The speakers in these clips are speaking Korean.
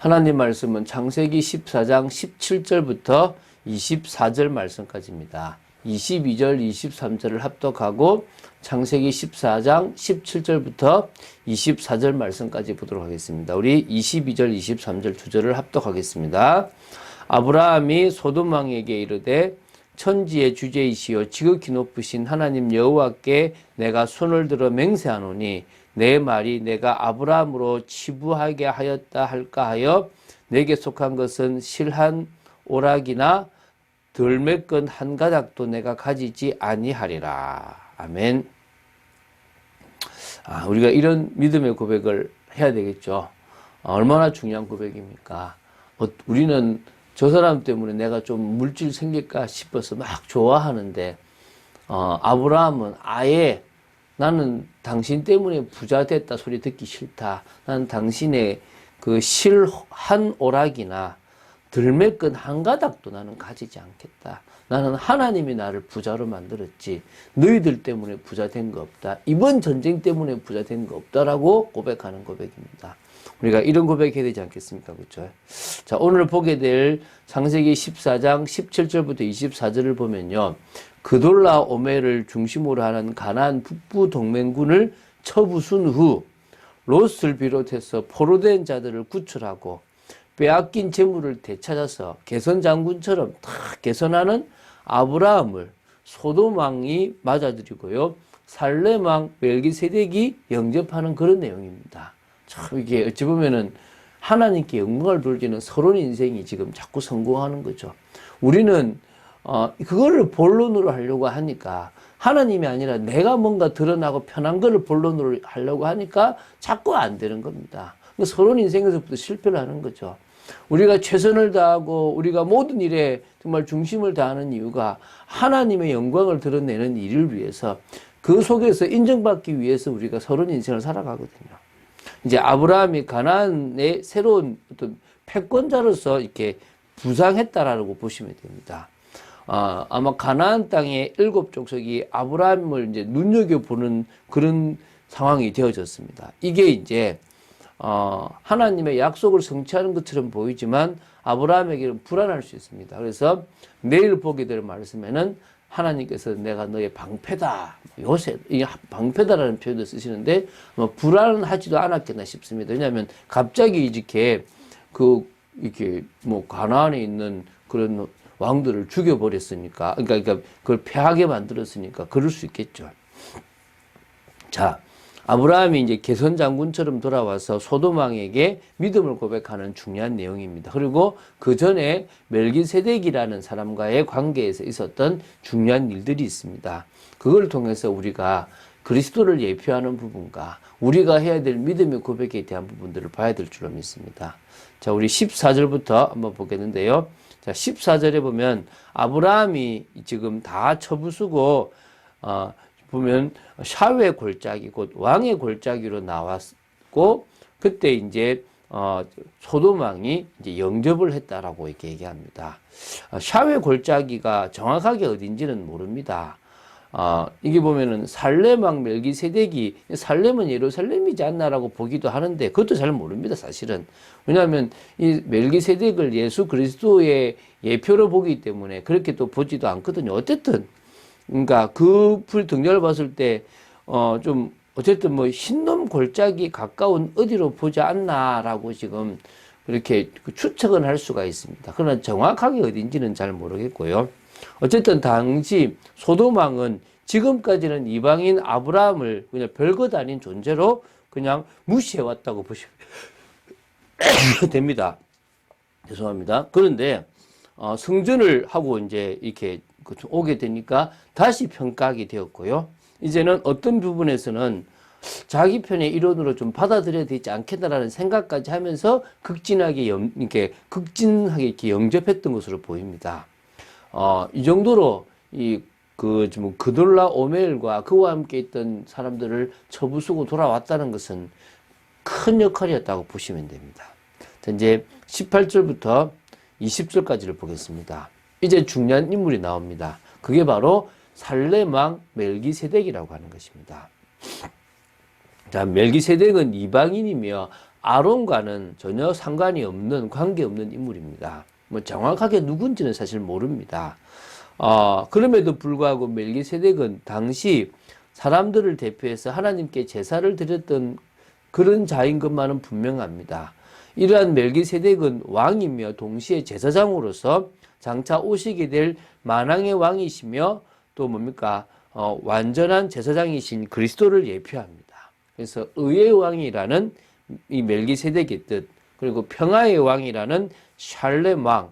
하나님 말씀은 창세기 14장 17절부터 24절 말씀까지입니다. 22절, 23절을 합독하고 창세기 14장 17절부터 24절 말씀까지 보도록 하겠습니다. 우리 22절, 23절 두 절을 합독하겠습니다. 아브라함이 소돔 왕에게 이르되 천지의 주제이시요 지극히 높으신 하나님 여호와께 내가 손을 들어 맹세하노니 내 말이 내가 아브라함으로 치부하게 하였다 할까 하여 내게 속한 것은 실한 오락이나 덜 메건 한 가닥도 내가 가지지 아니하리라. 아멘. 우리가 이런 믿음의 고백을 해야 되겠죠. 얼마나 중요한 고백입니까? 우리는 저 사람 때문에 내가 좀 물질 생길까 싶어서 막 좋아하는데, 아브라함은 아예 나는 당신 때문에 부자 됐다 소리 듣기 싫다. 나는 당신의 그 실한 오락이나 들매끈 한 가닥도 나는 가지지 않겠다. 나는 하나님이 나를 부자로 만들었지. 너희들 때문에 부자 된 거 없다. 이번 전쟁 때문에 부자 된 거 없다라고 고백하는 고백입니다. 우리가 이런 고백해야 되지 않겠습니까? 그렇죠? 자, 오늘 보게 될 창세기 14장 17절부터 24절을 보면요. 그돌라 오멜을 중심으로 하는 가나안 북부 동맹군을 쳐부순 후 롯을 비롯해서 포로된 자들을 구출하고 빼앗긴 재물을 되찾아서 개선 장군처럼 다 개선하는 아브라함을 소돔 왕이 맞아들이고요. 살렘 왕 멜기세덱이 영접하는 그런 내용입니다. 참 이게 어찌 보면은 하나님께 영광을 돌리는 서론 인생이 지금 자꾸 성공하는 거죠. 우리는 그거를 본론으로 하려고 하니까 하나님이 아니라 내가 뭔가 드러나고 편한 거를 본론으로 하려고 하니까 자꾸 안 되는 겁니다. 서론 인생에서부터 실패를 하는 거죠. 우리가 최선을 다하고 우리가 모든 일에 정말 중심을 다하는 이유가 하나님의 영광을 드러내는 일을 위해서 그 속에서 인정받기 위해서 우리가 서론 인생을 살아가거든요. 이제 아브라함이 가나안의 새로운 어떤 패권자로서 이렇게 부상했다라고 보시면 됩니다. 아마 가나안 땅의 7족속이 아브라함을 이제 눈여겨보는 그런 상황이 되어졌습니다. 이게 이제 하나님의 약속을 성취하는 것처럼 보이지만 아브라함에게는 불안할 수 있습니다. 그래서 내일 보게 될 말씀에는 하나님께서 내가 너의 방패다. 요새 이 방패다라는 표현도 쓰시는데 불안하지도 않았겠나 싶습니다. 왜냐하면 갑자기 이렇게 이렇게 가나안에 있는 그런 왕들을 죽여버렸으니까, 그러니까 그걸 패하게 만들었으니까 그럴 수 있겠죠. 자, 아브라함이 이제 개선 장군처럼 돌아와서 소돔 왕에게 믿음을 고백하는 중요한 내용입니다. 그리고 그 전에 멜기세덱이라는 사람과의 관계에서 있었던 중요한 일들이 있습니다. 그걸 통해서 우리가 그리스도를 예표하는 부분과 우리가 해야 될 믿음의 고백에 대한 부분들을 봐야 될 줄로 믿습니다. 자, 우리 14절부터 한번 보겠는데요. 자, 14절에 보면 아브라함이 지금 다 처부수고 보면 샤웨의 골짜기 곧 왕의 골짜기로 나왔고 그때 이제 소돔 왕이 이제 영접을 했다라고 이렇게 얘기합니다. 샤웨 골짜기가 정확하게 어딘지는 모릅니다. 이게 보면은 살렘 왕 멜기세덱이 살렘은 예루살렘이지 않나라고 보기도 하는데 그것도 잘 모릅니다, 사실은. 왜냐하면 이 멜기세덱을 예수 그리스도의 예표로 보기 때문에 그렇게 또 보지도 않거든요. 어쨌든 그러니까 그 불 등장을 봤을 때 좀 어쨌든 흰놈 골짜기 가까운 어디로 보지 않나라고 지금 그렇게 추측은 할 수가 있습니다. 그러나 정확하게 어딘지는 잘 모르겠고요. 어쨌든 당시 소돔 왕은 지금까지는 이방인 아브라함을 그냥 별것 아닌 존재로 그냥 무시해왔다고 보시면 됩니다. 죄송합니다. 그런데 성전을 하고 이제 이렇게 오게 되니까 다시 평가하게 되었고요. 이제는 어떤 부분에서는 자기 편의 일원으로 좀 받아들여야 되지 않겠다라는 생각까지 하면서 극진하게 이렇게 영접했던 것으로 보입니다. 이 정도로 그돌라 오멜과 그와 함께 있던 사람들을 처부수고 돌아왔다는 것은 큰 역할이었다고 보시면 됩니다. 자, 이제 18절부터 20절까지를 보겠습니다. 이제 중요한 인물이 나옵니다. 그게 바로 살렘 왕 멜기세덱이라고 하는 것입니다. 자, 멜기세덱은 이방인이며 아론과는 전혀 상관이 없는, 관계없는 인물입니다. 뭐 정확하게 누군지는 사실 모릅니다. 그럼에도 불구하고 멜기세덱은 당시 사람들을 대표해서 하나님께 제사를 드렸던 그런 자인 것만은 분명합니다. 이러한 멜기세덱은 왕이며 동시에 제사장으로서 장차 오시게 될 만왕의 왕이시며 또 뭡니까? 완전한 제사장이신 그리스도를 예표합니다. 그래서 의의 왕이라는 이 멜기세덱의 뜻, 그리고 평화의 왕이라는 샬렘 왕,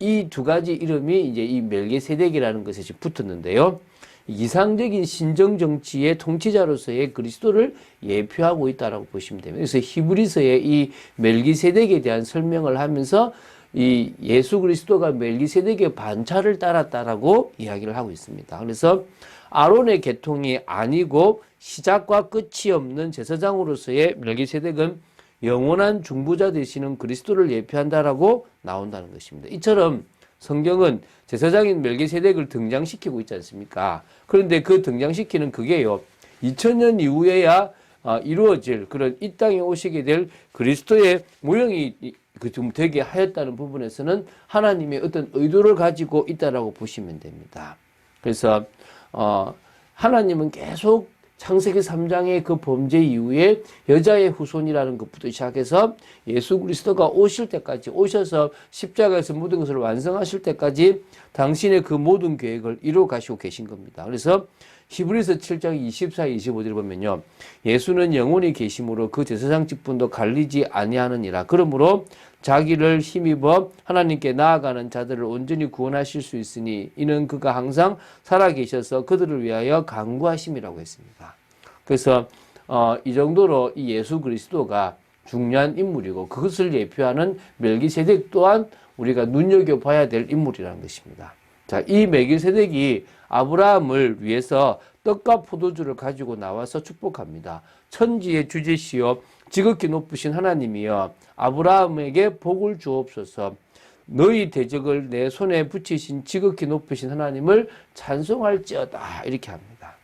이 두 가지 이름이 이제 이 멜기세덱이라는 것이 붙었는데요. 이상적인 신정 정치의 통치자로서의 그리스도를 예표하고 있다라고 보시면 됩니다. 그래서 히브리서의 이 멜기세덱에 대한 설명을 하면서 이 예수 그리스도가 멜기세덱의 반차를 따랐다라고 이야기를 하고 있습니다. 그래서 아론의 계통이 아니고 시작과 끝이 없는 제사장으로서의 멜기세덱은 영원한 중보자 되시는 그리스도를 예표한다라고 나온다는 것입니다. 이처럼 성경은 제사장인 멜기세덱을 등장시키고 있지 않습니까? 그런데 그 등장시키는 그게요, 2000년 이후에야 이루어질 그런 이 땅에 오시게 될 그리스도의 모형이 좀 되게 하였다는 부분에서는 하나님의 어떤 의도를 가지고 있다라고 보시면 됩니다. 그래서 하나님은 계속 창세기 3장의 그 범죄 이후에 여자의 후손이라는 것부터 시작해서 예수 그리스도가 오실 때까지, 오셔서 십자가에서 모든 것을 완성하실 때까지 당신의 그 모든 계획을 이루어 가시고 계신 겁니다. 그래서 히브리서 7장 24, 25절을 보면요, 예수는 영원히 계심으로 그 제사장 직분도 갈리지 아니하느니라. 그러므로 자기를 힘입어 하나님께 나아가는 자들을 온전히 구원하실 수 있으니 이는 그가 항상 살아계셔서 그들을 위하여 간구하심이라고 했습니다. 그래서 이 정도로 이 예수 그리스도가 중요한 인물이고 그것을 예표하는 멜기세덱 또한 우리가 눈여겨봐야 될 인물이라는 것입니다. 자, 이 멜기세덱이 아브라함을 위해서 떡과 포도주를 가지고 나와서 축복합니다. 천지의 주제시여 지극히 높으신 하나님이여 아브라함에게 복을 주옵소서. 너희 대적을 내 손에 붙이신 지극히 높으신 하나님을 찬송할지어다. 이렇게 합니다.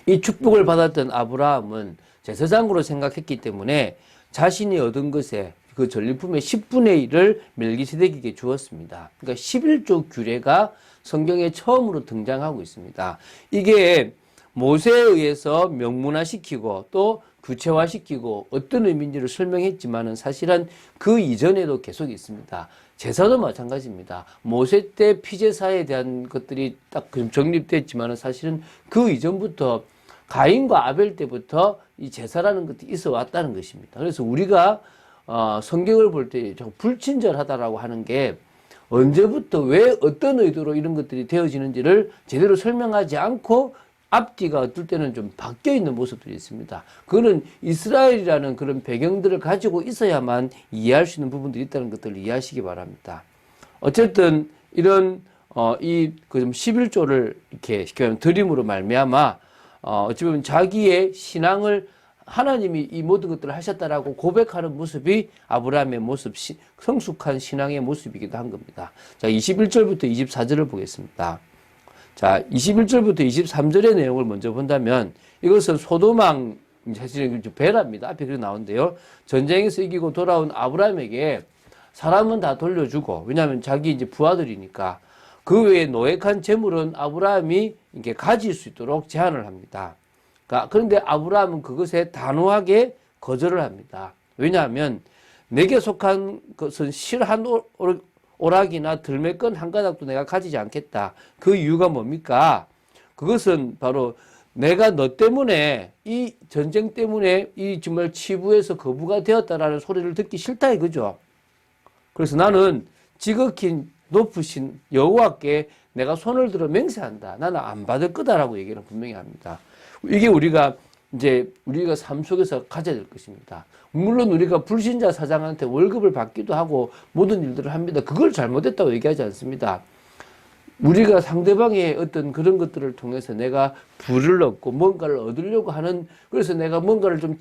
이 축복을 받았던 아브라함은 제사장으로 생각했기 때문에 자신이 얻은 것에 그 전리품의 10분의 1을 멜기세덱에게 주었습니다. 그러니까 11조 규례가 성경에 처음으로 등장하고 있습니다. 이게 모세에 의해서 명문화시키고 또 구체화시키고 어떤 의미인지를 설명했지만은 사실은 그 이전에도 계속 있습니다. 제사도 마찬가지입니다. 모세 때 피제사에 대한 것들이 딱 정립됐지만은 사실은 그 이전부터 가인과 아벨 때부터 이 제사라는 것이 있어 왔다는 것입니다. 그래서 우리가 성경을 볼 때 좀 불친절하다라고 하는 게 언제부터 왜 어떤 의도로 이런 것들이 되어지는지를 제대로 설명하지 않고 앞뒤가 어떨 때는 좀 바뀌어 있는 모습들이 있습니다. 그거는 이스라엘이라는 그런 배경들을 가지고 있어야만 이해할 수 있는 부분들이 있다는 것들을 이해하시기 바랍니다. 어쨌든 이런 그 11조를 이렇게 쉽게 말하면 드림으로 말미암아 어찌 보면 자기의 신앙을 하나님이 이 모든 것들을 하셨다라고 고백하는 모습이 아브라함의 모습, 성숙한 신앙의 모습이기도 한 겁니다. 자, 21절부터 24절을 보겠습니다. 자, 21절부터 23절의 내용을 먼저 본다면 이것은 소돔왕, 사실은 베라입니다. 앞에 그렇게 나오는데요. 전쟁에서 이기고 돌아온 아브라함에게 사람은 다 돌려주고, 왜냐하면 자기 이제 부하들이니까 그 외에 노획한 재물은 아브라함이 이렇게 가질 수 있도록 제한을 합니다. 그런데 아브라함은 그것에 단호하게 거절을 합니다. 왜냐하면 내게 속한 것은 실 한 오락이나 들매건 한 가닥도 내가 가지지 않겠다. 그 이유가 뭡니까? 그것은 바로 내가 너 때문에 이 전쟁 때문에 이 정말 치부에서 거부가 되었다라는 소리를 듣기 싫다 이거죠. 그래서 나는 지극히 높으신 여호와께 내가 손을 들어 맹세한다. 나는 안 받을 거다라고 얘기를 분명히 합니다. 이게 우리가 삶 속에서 가져야 될 것입니다. 물론 우리가 불신자 사장한테 월급을 받기도 하고 모든 일들을 합니다. 그걸 잘못했다고 얘기하지 않습니다. 우리가 상대방의 어떤 그런 것들을 통해서 내가 부를 얻고 뭔가를 얻으려고 하는, 그래서 내가 뭔가를 좀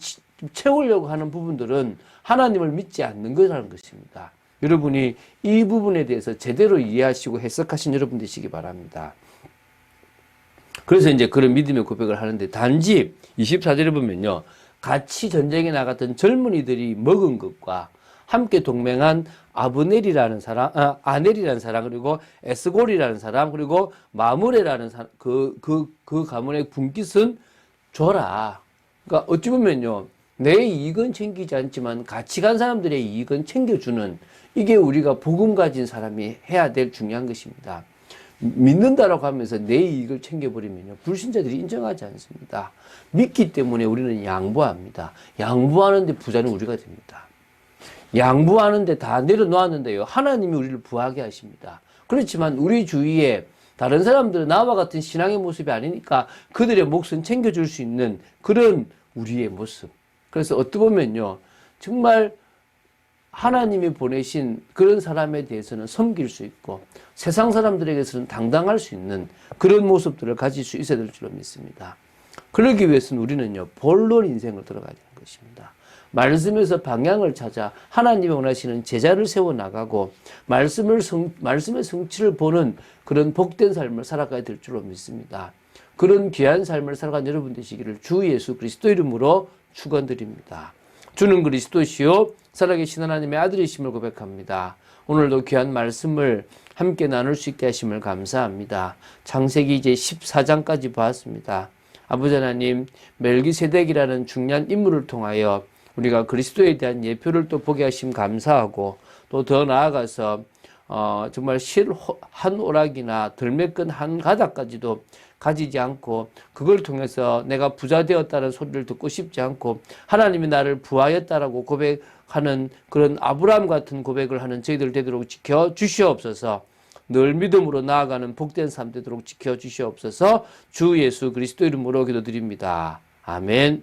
채우려고 하는 부분들은 하나님을 믿지 않는 거라는 것입니다. 여러분이 이 부분에 대해서 제대로 이해하시고 해석하신 여러분 되시기 바랍니다. 그래서 이제 그런 믿음의 고백을 하는데, 단지 24절에 보면요, 같이 전쟁에 나갔던 젊은이들이 먹은 것과 함께 동맹한 아브넬이라는 사람, 아넬이라는 사람, 그리고 에스골이라는 사람, 그리고 마므레라는 사람, 그 가문의 분깃은 줘라. 그러니까 어찌 보면요, 내 이익은 챙기지 않지만 같이 간 사람들의 이익은 챙겨주는, 이게 우리가 복음 가진 사람이 해야 될 중요한 것입니다. 믿는다라고 하면서 내 이익을 챙겨버리면요, 불신자들이 인정하지 않습니다. 믿기 때문에 우리는 양보합니다. 양보하는데 부자는 우리가 됩니다. 양보하는데 다 내려놓았는데요, 하나님이 우리를 부하게 하십니다. 그렇지만 우리 주위에 다른 사람들은 나와 같은 신앙의 모습이 아니니까 그들의 몫은 챙겨줄 수 있는 그런 우리의 모습. 그래서 어떻게 보면요, 정말 하나님이 보내신 그런 사람에 대해서는 섬길 수 있고 세상 사람들에게서는 당당할 수 있는 그런 모습들을 가질 수 있어야 될 줄로 믿습니다. 그러기 위해서는 우리는요, 본론 인생을 들어가야 되는 것입니다. 말씀에서 방향을 찾아 하나님이 원하시는 제자를 세워나가고 말씀의 성취를 보는 그런 복된 삶을 살아가야 될 줄로 믿습니다. 그런 귀한 삶을 살아간 여러분 되시기를 주 예수 그리스도 이름으로 축원드립니다. 주는 그리스도시요 살아계신 하나님의 아들이심을 고백합니다. 오늘도 귀한 말씀을 함께 나눌 수 있게 하심을 감사합니다. 창세기 이제 14장까지 봤습니다. 아버지 하나님, 멜기세덱이라는 중요한 인물을 통하여 우리가 그리스도에 대한 예표를 또 보게 하심 감사하고, 또 더 나아가서 정말 실 한 오락이나 들매끈 한 가닥까지도 가지지 않고 그걸 통해서 내가 부자 되었다는 소리를 듣고 싶지 않고 하나님이 나를 부하였다라고 고백하는 그런 아브라함 같은 고백을 하는 저희들 되도록 지켜주시옵소서. 늘 믿음으로 나아가는 복된 삶 되도록 지켜주시옵소서. 주 예수 그리스도 이름으로 기도드립니다. 아멘.